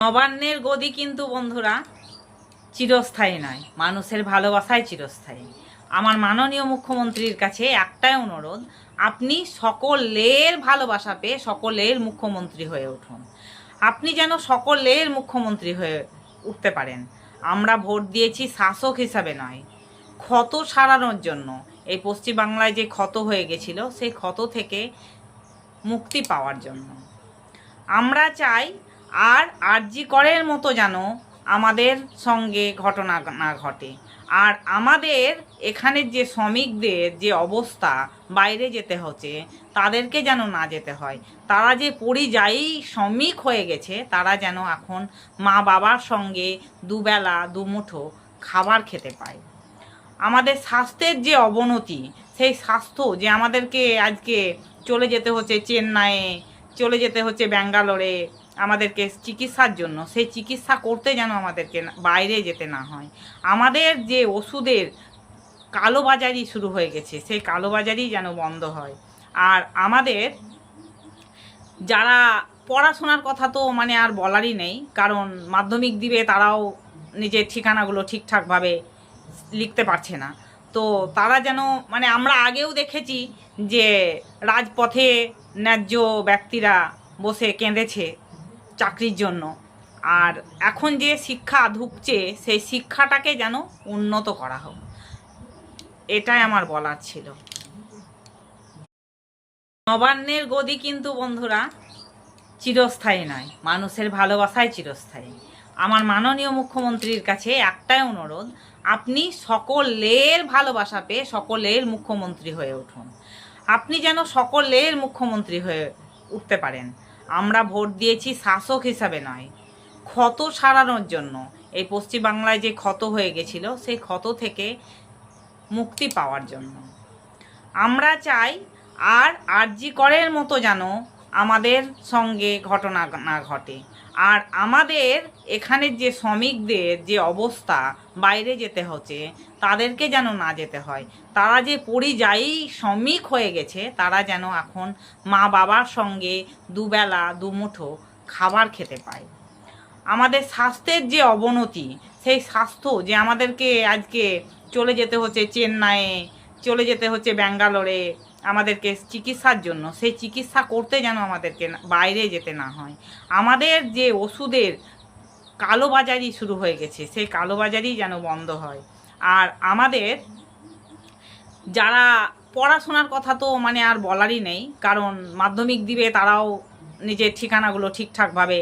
নবান্নের গদি কিন্তু বন্ধুরা চিরস্থায়ী নয়, মানুষের ভালোবাসায় চিরস্থায়ী। আমার মাননীয় মুখ্যমন্ত্রীর কাছে একটাই অনুরোধ, আপনি সকলের ভালোবাসা পেয়ে সকলের মুখ্যমন্ত্রী হয়ে উঠুন। আপনি যেন সকলের মুখ্যমন্ত্রী হয়ে উঠতে পারেন। আমরা ভোট দিয়েছি শাসক হিসাবে নয়, ক্ষত সারানোর জন্য। এই পশ্চিমবাংলায় যে ক্ষত হয়ে গেছিল সেই ক্ষত থেকে মুক্তি পাওয়ার জন্য আমরা চাই আর আরজি করের মতো যেন আমাদের সঙ্গে ঘটনা না ঘটে। আর আমাদের এখানের যে শ্রমিকদের যে অবস্থা, বাইরে যেতে হচ্ছে, তাদেরকে যেন না যেতে হয়। তারা যে পরিযায়ী শ্রমিক হয়ে গেছে, তারা যেন এখন মা বাবার সঙ্গে দুবেলা দুমুঠো খাবার খেতে পায়। আমাদের স্বাস্থ্যের যে অবনতি, সেই স্বাস্থ্য যে আমাদেরকে আজকে চলে যেতে হচ্ছে চেন্নাইয়ে, চলে যেতে হচ্ছে ব্যাঙ্গালোরে আমাদেরকে চিকিৎসার জন্য, সেই চিকিৎসা করতে যেন আমাদেরকে বাইরে যেতে না হয়। আমাদের যে ওষুধের কালোবাজারি শুরু হয়ে গেছে, সেই কালোবাজারি যেন বন্ধ হয়। আর আমাদের যারা পড়াশোনার কথা তো আর বলারই নেই, কারণ মাধ্যমিক দিবে তারাও নিজের ঠিকানাগুলো ঠিকঠাকভাবে লিখতে পারছে না। তো তারা যেন আমরা আগেও দেখেছি যে রাজপথে ন্যায্য ব্যক্তিরা বসে কেঁদেছে চাকরির জন্য। আর এখন যে শিক্ষা ঢুকছে সেই শিক্ষাটাকে যেন উন্নত করা হোক, এটাই আমার বলার ছিল। নবান্নের গদি কিন্তু বন্ধুরা চিরস্থায়ী নয়, মানুষের ভালোবাসায় চিরস্থায়ী। আমার মাননীয় মুখ্যমন্ত্রীর কাছে একটাই অনুরোধ, আপনি সকলের ভালোবাসা পেয়ে সকলের মুখ্যমন্ত্রী হয়ে উঠুন। আপনি যেন সকলের মুখ্যমন্ত্রী হয়ে উঠতে পারেন। আমরা ভোট দিয়েছি শাসক হিসাবে নয়, ক্ষত সারানোর জন্য। এই পশ্চিমবাংলায় যে ক্ষত হয়ে গেছিল সেই ক্ষত থেকে মুক্তি পাওয়ার জন্য আমরা চাই আর আরজি করের মতো যেন আমাদের সঙ্গে ঘটনা না ঘটে। আর আমাদের এখানের যে শ্রমিকদের যে অবস্থা, বাইরে যেতে হচ্ছে, তাদেরকে যেন না যেতে হয়। তারা যে পরিযায়ী শ্রমিক হয়ে গেছে, তারা যেন এখন মা বাবার সঙ্গে দুবেলা দুমুঠো খাবার খেতে পায়। আমাদের স্বাস্থ্যের যে অবনতি, সেই স্বাস্থ্য যে আমাদেরকে আজকে চলে যেতে হচ্ছে চেন্নাইয়ে, চলে যেতে হচ্ছে ব্যাঙ্গালোরে আমাদেরকে চিকিৎসার জন্য, সেই চিকিৎসা করতে যেন আমাদেরকে বাইরে যেতে না হয়। আমাদের যে ওষুধের কালোবাজারি শুরু হয়ে গেছে, সেই কালোবাজারি যেন বন্ধ হয়। আর আমাদের যারা পড়াশোনার কথা তো আর বলারই নেই, কারণ মাধ্যমিক দিবে তারাও নিজের ঠিকানাগুলো ঠিকঠাকভাবে